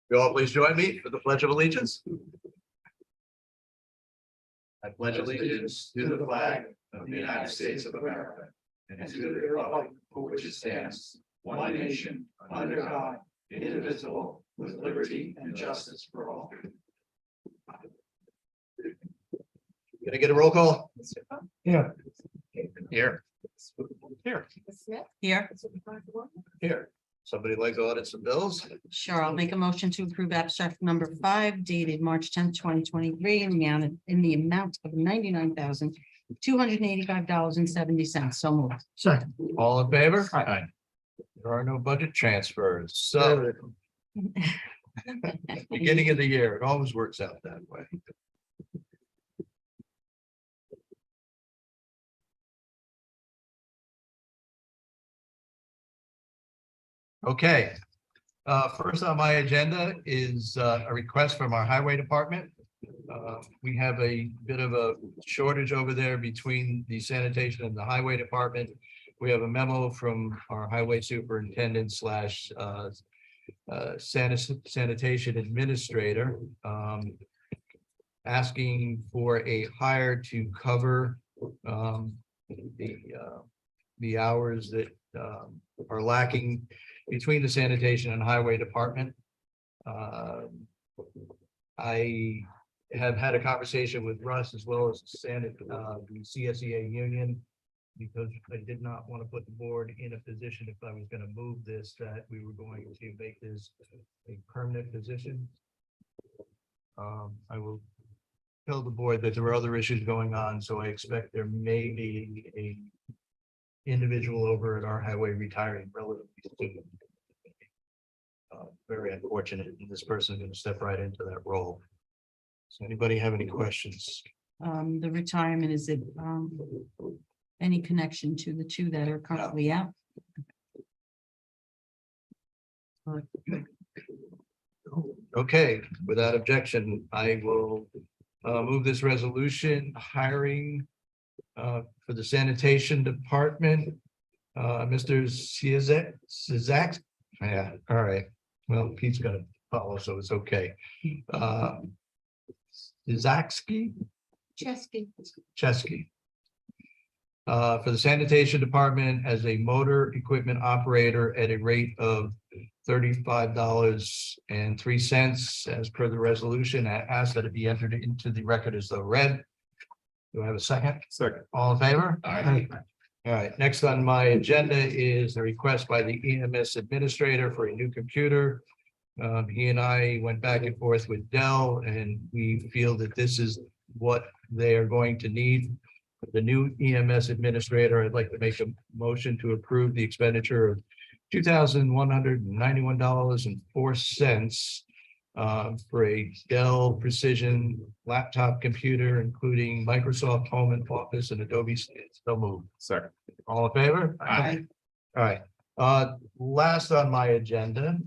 You all please join me for the Pledge of Allegiance. I pledge allegiance to the flag of the United States of America and to the republic for which it stands, one nation, under God, indivisible, with liberty and justice for all. Can I get a roll call? Yeah. Here. Here. Here, Here. Somebody like to audit some bills? sure, I'll make a motion to approve abstract number 5 dated March 10th, 2023 in the amount of $99,285.70. So moved. Second. All in favor? Aye. There are no budget transfers, so beginning of the year, it always works out that way. Okay, first on my agenda is a request from our highway department. We have a bit of a shortage over there between the sanitation and the highway department. We have a memo from our highway superintendent slash sanitation administrator asking for a hire to cover the hours that are lacking between the sanitation and highway department. I have had a conversation with Russ as well as the CSEA union, because I did not want to put the board in a position, if I was going to move this, that we were going to make this a permanent position. I will tell the board that there are other issues going on, so I expect there may be a individual over at our highway retiring relatively soon. Very unfortunate, and this person is going to step right into that role. Does anybody have any questions? The retirement, is it any connection to the two that are currently out? Okay, without objection, I will move this resolution hiring for the sanitation department. Mr. Sizak. Yeah, all right. Well, Pete's gonna follow, so it's okay. Zachsky? Chesky. For the sanitation department as a motor equipment operator at a rate of $35.03 as per the resolution. I ask that it be entered into the record as though read. Do I have a second? Second. All in favor? Aye. All right, next on my agenda is the request by the EMS administrator for a new computer. He and I went back and forth with Dell, and we feel that this is what they are going to need. The new EMS administrator, I'd like to make a motion to approve the expenditure of $2,191.04 for a Dell Precision laptop computer, including Microsoft Home and Office and Adobe. So moved. Second. All in favor? Aye. All right. Last on my agenda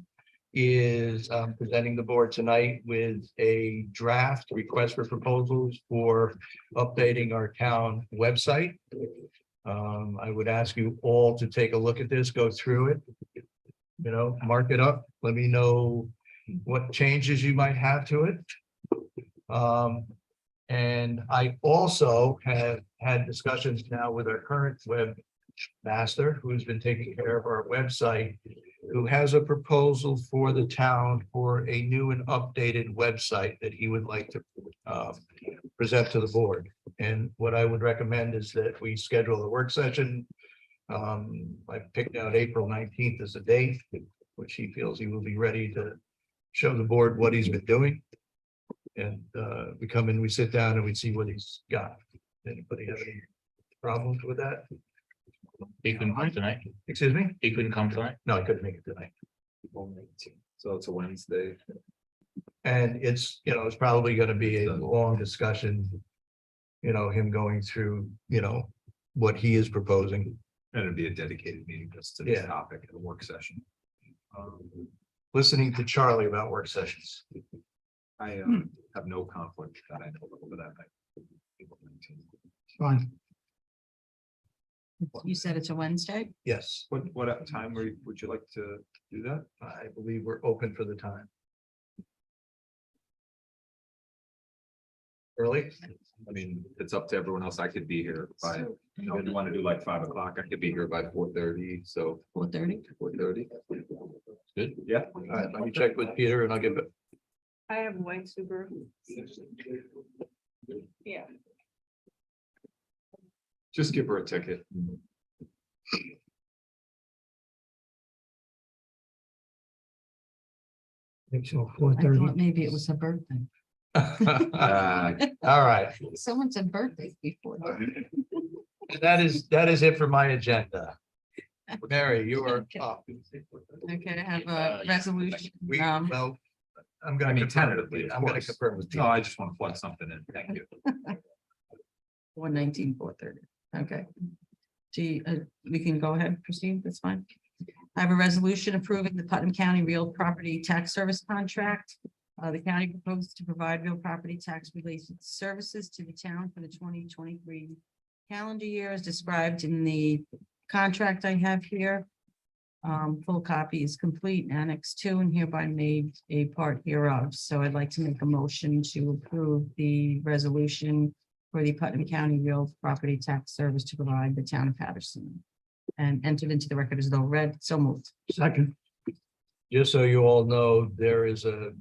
is presenting the board tonight with a draft request for proposals for updating our town website. I would ask you all to take a look at this, go through it, mark it up. Let me know what changes you might have to it. And I also have had discussions now with our current webmaster, who's been taking care of our website, who has a proposal for the town for a new and updated website that he would like to present to the board. And what I would recommend is that we schedule a work session. I picked out April 19th as a date, which he feels he will be ready to show the board what he's been doing. And we come in, we sit down and we see what he's got. Anybody have any problems with that? He couldn't come tonight. Excuse me? He couldn't come tonight. No, I couldn't make it tonight. So it's a Wednesday. And it's, it's probably going to be a long discussion, him going through, what he is proposing. And it'd be a dedicated meeting just to Yeah. this topic in a work session. Listening to Charlie about work sessions. I have no conflict that I know of that night. Fine. You said it's a Wednesday? Yes, What time would you like to do that? I believe we're open for the time. Early? I mean, it's up to everyone else. I could be here by, So, if you want to do like 5 o'clock, I could be here by 4:30, so 4:30? 4:30. Good. Yeah. All right, let me check with Peter and I'll give it. I have white super. Yeah. Just give her a ticket. Think so, I thought maybe it was her birthday. All right, Someone said birthday before. that is it for my agenda. Mary, you are up. Okay, I have a resolution. Well, I'm gonna I mean, confirm tentatively, with, of I'm gonna course. confirm with. No, I just want to plug something in. Thank you. 119, 430. Okay. Gee, we can go ahead, Christine, that's fine. I have a resolution approving the Putnam County Real Property Tax Service Contract. The county proposed to provide real property tax related services to the town for the 2023 calendar year as described in the contract I have here. Full copy is complete, Annex 2, and hereby made a part hereof. So I'd like to make a motion to approve the resolution for the Putnam County Real Property Tax Service to provide the town of Patterson and entered into the record as though read. So moved. Second. Just so you all know, there is a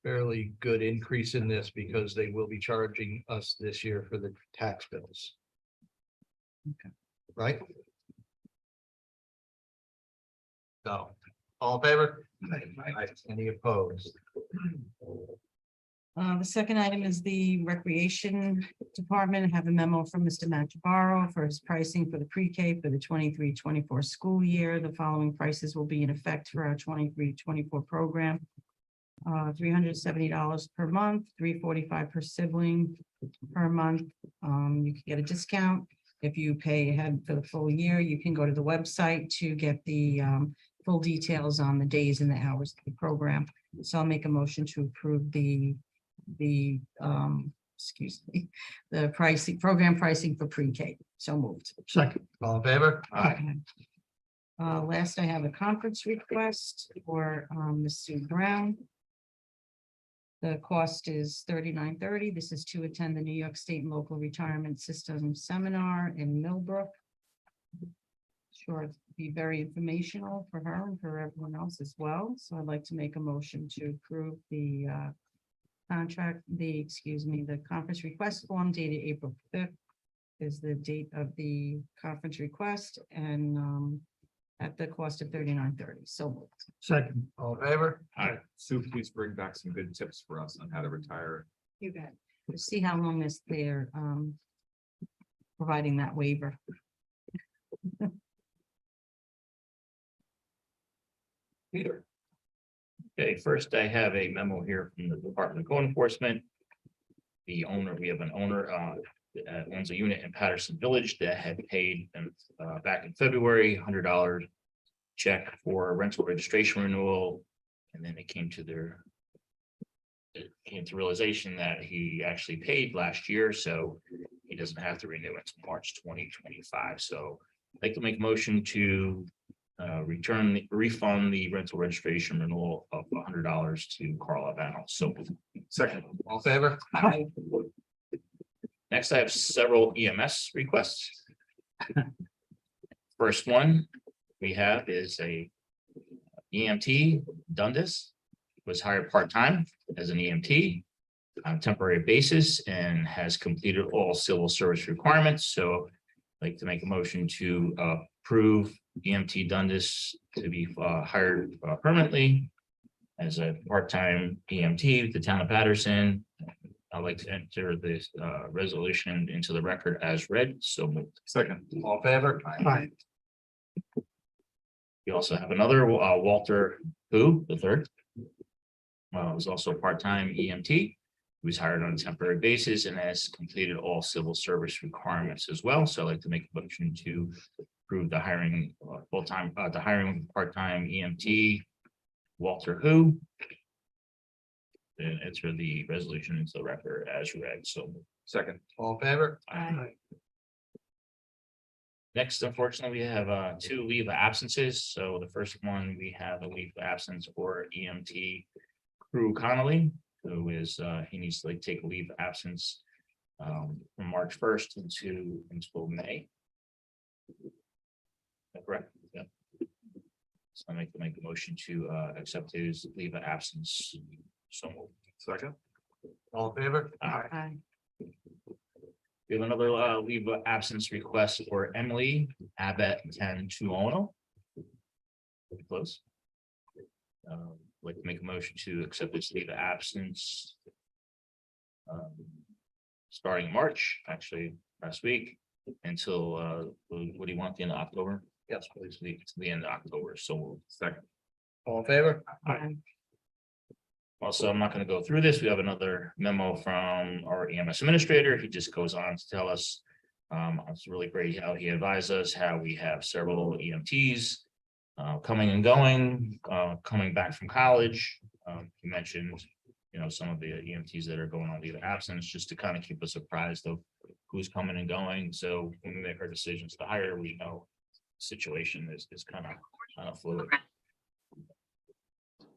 fairly good increase in this because they will be charging us this year for the tax bills. Okay. Right? So, all in favor? Any opposed? The second item is the Recreation Department. I have a memo from Mr. Mantabaro for his pricing for the pre-K for the 23-24 school year. The following prices will be in effect for our 23-24 program. $370 per month, $345 per sibling per month. You can get a discount. If you pay ahead for the full year, you can go to the website to get the full details on the days and the hours of the program. So I'll make a motion to approve the excuse me, the pricing, program pricing for pre-K. So moved. Second. All in favor? Okay. Last, I have a conference request for Ms. Sue Brown. The cost is $39.30. This is to attend the New York State and Local Retirement System Seminar in Millbrook. Sure, it'd be very informational for her and for everyone else as well. So I'd like to make a motion to approve the contract, the conference request form dated April 5th is the date of the conference request and at the cost of $39.30. So moved. Second. All in favor? Sue, please bring back some good tips for us on how to retire. You bet. We'll see how long they're providing that waiver. Peter. Okay, first I have a memo here from the Department of Code Enforcement. We have an owner that owns a unit in Patterson Village that had paid them back in February, $100 check for a rental registration renewal. And then it came to realization that he actually paid last year, so he doesn't have to renew until March 2025. So I'd like to make a motion to refund the rental registration renewal of $100 to Carl Albano. So Second. All in favor? next, I have several EMS requests. First one we have is a EMT Dundas, was hired part-time as an EMT on a temporary basis and has completed all civil service requirements. So I'd like to make a motion to approve EMT Dundas to be hired permanently as a part-time EMT with the town of Patterson. I'd like to enter this resolution into the record as read. So moved. Second. All in favor? Aye. We also have another Walter Hu III. Was also a part-time EMT. He was hired on a temporary basis and has completed all civil service requirements as well. So I'd like to make a motion to approve the hiring full-time, the hiring part-time EMT Walter Hu. And enter the resolution into the record as read. So Second. All in favor? Aye. Next, unfortunately, we have two leave of absences. So the first one, we have a leave of absence for EMT Crew Connolly, who is, he needs to take a leave of absence from March 1st until May. Is that correct? Yeah. So I make a motion to accept his leave of absence. So moved. Second. All in favor? Aye. We have another leave of absence request for Emily Abbott 10-210. Close. Like to make a motion to accept this leave of absence. Starting March, actually last week, until what do you want, the end of October? Yes, please. To the end of October, so second. All in favor? Aye. Also, I'm not going to go through this. We have another memo from our EMS administrator. He just goes on to tell us. It's really great how he advised us how we have several EMTs coming and going, coming back from college. He mentioned, some of the EMTs that are going on leave of absence, just to kind of keep us apprised of who's coming and going. So when we make our decisions to hire, we know the situation is kind of fluid.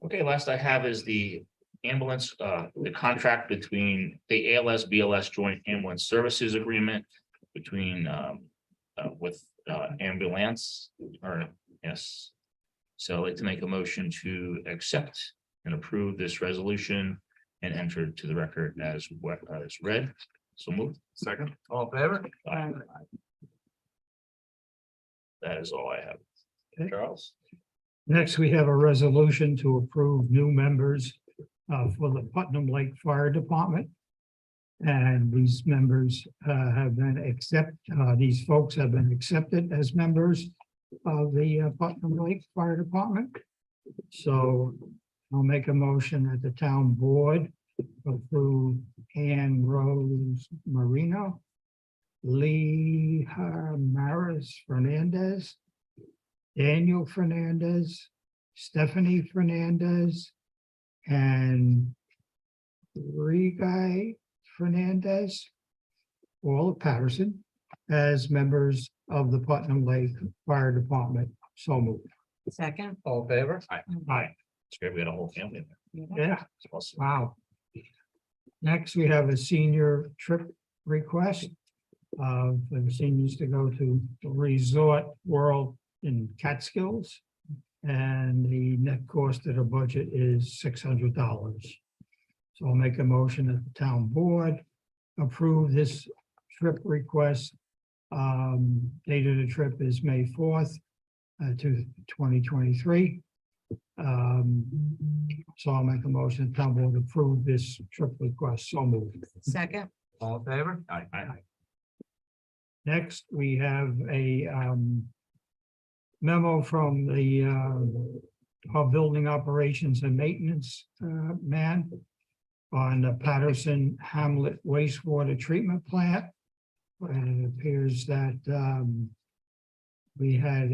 Okay, last I have is the ambulance, the contract between the ALS BLS Joint Ambulance Services Agreement between with ambulance, or yes. So I'd like to make a motion to accept and approve this resolution and enter to the record as what is read. So moved. Second. All in favor? Aye. That is all I have. Okay. Charles? Next, we have a resolution to approve new members for the Putnam Lake Fire Department. And these members have been these folks have been accepted as members of the Putnam Lake Fire Department. So I'll make a motion that the town board approve Ann Rose Marino, Lee Maris Fernandez, Daniel Fernandez, Stephanie Fernandez, and Rigai Fernandez, all of Patterson, as members of the Putnam Lake Fire Department. So moved. Second. All in favor? Aye. It's great. We got a whole family in there. Yeah, It's awesome. wow. Next, we have a senior trip request for the seniors to go to Resort World in Catskills. And the net cost of the budget is $600. So I'll make a motion that the town board approve this trip request. Date of the trip is May 4th to 2023. So I'll make a motion, the town board approve this trip request. So moved. Second. All in favor? Aye. Next, we have a memo from the our building operations and maintenance man on the Patterson Hamlet wastewater treatment plant. And it appears that we had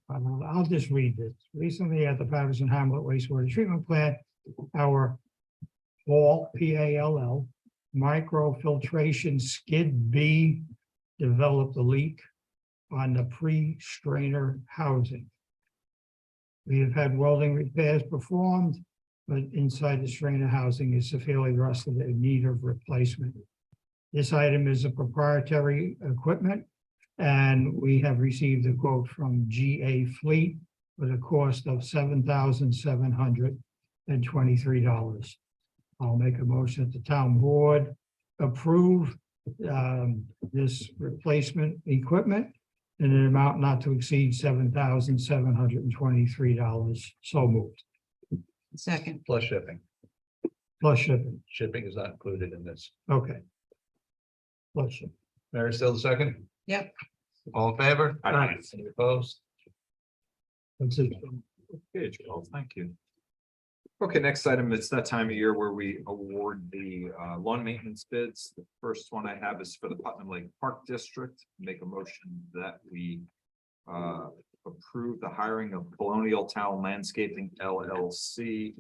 I'll just read this. Recently at the Patterson Hamlet wastewater treatment plant, our PALL, PALL, microfiltration skid B developed a leak on the pre-strainer housing. We have had welding repairs performed, but inside the strainer housing is severely rusted and in need of replacement. This item is a proprietary equipment, and we have received a quote from GA Fleet with a cost of $7,723. I'll make a motion that the town board approve this replacement equipment in an amount not to exceed $7,723. So moved. Second. Plus shipping. Plus shipping. Shipping is not included in this. Okay. Plus shipping. Mary, still the second? Yep. All in favor? Aye. Any opposed? That's it. Okay, Charles, thank you. Okay, next item, it's that time of year where we award the lawn maintenance bids. The first one I have is for the Putnam Lake Park District. Make a motion that we approve the hiring of Colonial Town Landscaping LLC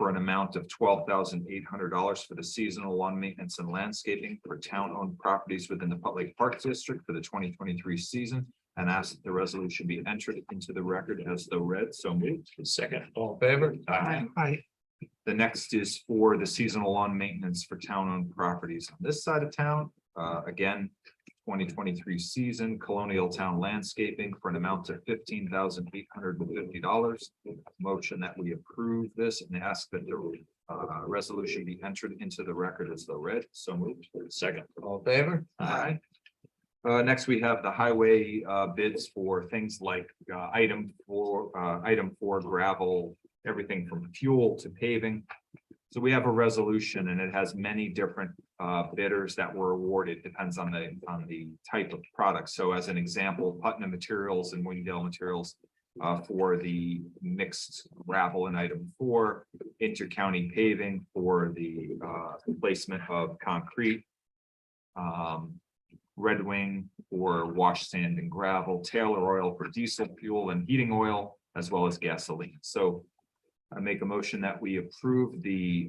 for an amount of $12,800 for the seasonal lawn maintenance and landscaping for town-owned properties within the Public Park District for the 2023 season, and ask that the resolution be entered into the record as though read. So moved. Second. All in favor? Aye. The next is for the seasonal lawn maintenance for town-owned properties on this side of town. Again, 2023 season Colonial Town Landscaping for an amount of $15,850. Motion that we approve this and ask that the resolution be entered into the record as though read. So moved. Second. All in favor? Aye. Next, we have the highway bids for things like item four gravel, everything from fuel to paving. So we have a resolution and it has many different bidders that were awarded, depends on the type of product. So as an example, Putnam Materials and Wingdale Materials for the mixed gravel in item 4, Intercounty Paving for the placement of concrete, Red Wing for wash, sand and gravel, Taylor Oil for diesel fuel and heating oil, as well as gasoline. So I make a motion that we approve the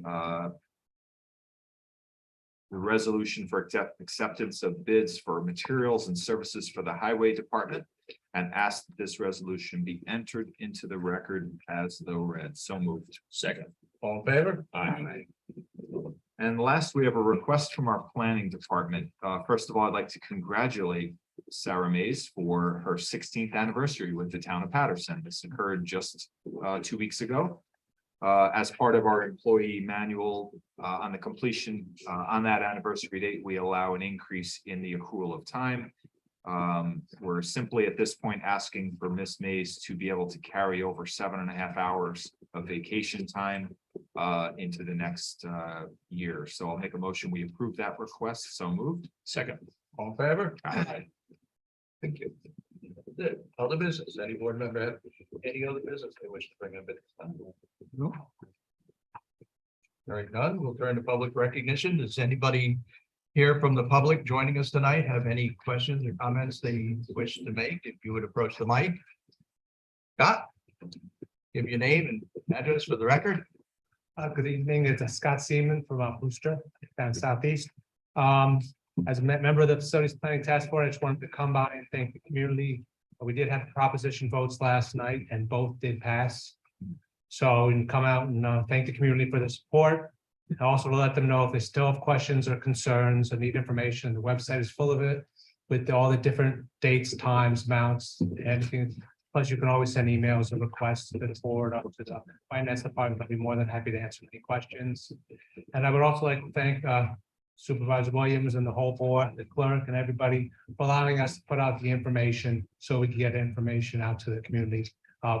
resolution for acceptance of bids for materials and services for the highway department, and ask that this resolution be entered into the record as though read. So moved. Second. All in favor? Aye. And last, we have a request from our planning department. First of all, I'd like to congratulate Sarah Mays for her 16th anniversary with the town of Patterson. This occurred just 2 weeks ago. As part of our employee manual, on the completion, on that anniversary date, we allow an increase in the accrual of time. We're simply at this point asking for Miss Mays to be able to carry over 7.5 hours of vacation time into the next year. So I'll make a motion. We approve that request. So moved. Second. All in favor? Aye. Thank you. Other business, any board member have any other business they wish to bring up at this time? No. Hearing none, we'll turn to public recognition. Does anybody here from the public joining us tonight have any questions or comments they wish to make? If you would approach the mic. Scott, give your name and address for the record. Good evening, it's Scott Seaman from Booster down southeast. As a member of the Facilities Planning Task Force, I just wanted to come by and thank the community. We did have proposition votes last night and both did pass. So we can come out and thank the community for the support. And also to let them know if they still have questions or concerns or need information, the website is full of it with all the different dates, times, amounts, anything. Plus, you can always send emails or requests to the board up to the finance department. I'd be more than happy to answer any questions. And I would also like to thank Supervisor Williams and the whole board, the clerk and everybody for allowing us to put out the information so we can get information out to the community.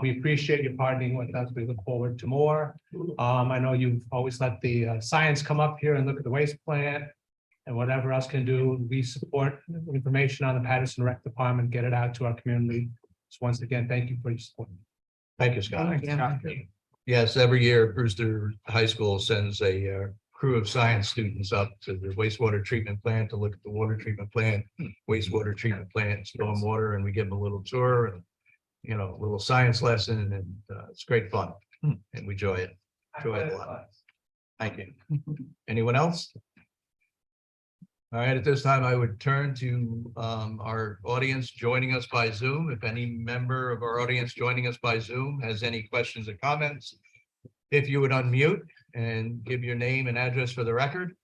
We appreciate you partnering with us. We look forward to more. I know you've always let the science come up here and look at the waste plant and whatever else can do. We support information on the Patterson Rec Department, get it out to our community. So once again, thank you for your support. Thank you, Scott. Thank you. Scott. Yes, every year Brewster High School sends a crew of science students up to the wastewater treatment plant to look at the water treatment plant, wastewater treatment plant, stormwater, and we give them a little tour and, you know, a little science lesson, and it's great fun. And we enjoy it. Enjoy it a lot. Thank you. Anyone else? All right, at this time, I would turn to our audience joining us by Zoom. If any member of our audience joining us by Zoom has any questions or comments, if you would unmute and give your name and address for the record.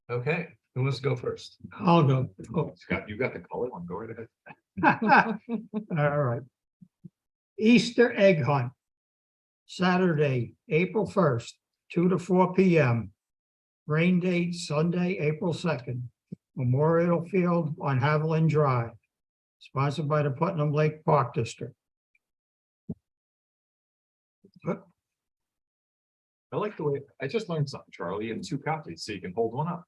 Okay, who wants to go first? I'll go. Oh, Scott, you got the color one. Go right ahead. all right. Easter egg hunt. Saturday, April 1st, 2 to 4 p.m. Rain date Sunday, April 2nd. Memorial Field on Haviland Drive. Sponsored by the Putnam Lake Park District. I like the way, I just learned something, Charlie, in 2 copies, so you can hold one up.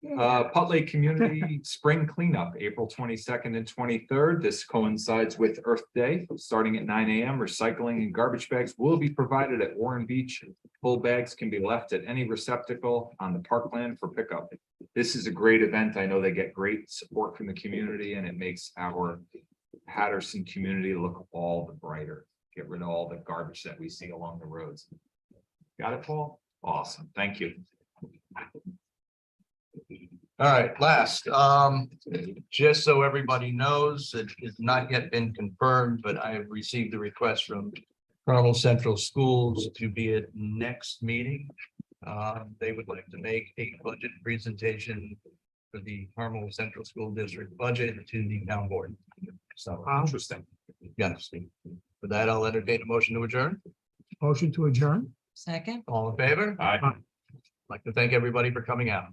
Putt Lake Community Spring Cleanup, April 22nd and 23rd. This coincides with Earth Day, starting at 9 a.m. Recycling and garbage bags will be provided at Warren Beach. Full bags can be left at any receptacle on the parkland for pickup. This is a great event. I know they get great support from the community, and it makes our Patterson community look all the brighter. Get rid of all the garbage that we see along the roads. Got it, Paul? Awesome. Thank you. All right, last, just so everybody knows, it has not yet been confirmed, but I have received a request from Carmel Central Schools to be at next meeting. They would like to make a budget presentation for the Carmel Central School District budget to the town board. So, Interesting. yes, for that, I'll entertain a motion to adjourn. Motion to adjourn? Second? All in favor? Aye. Like to thank everybody for coming out.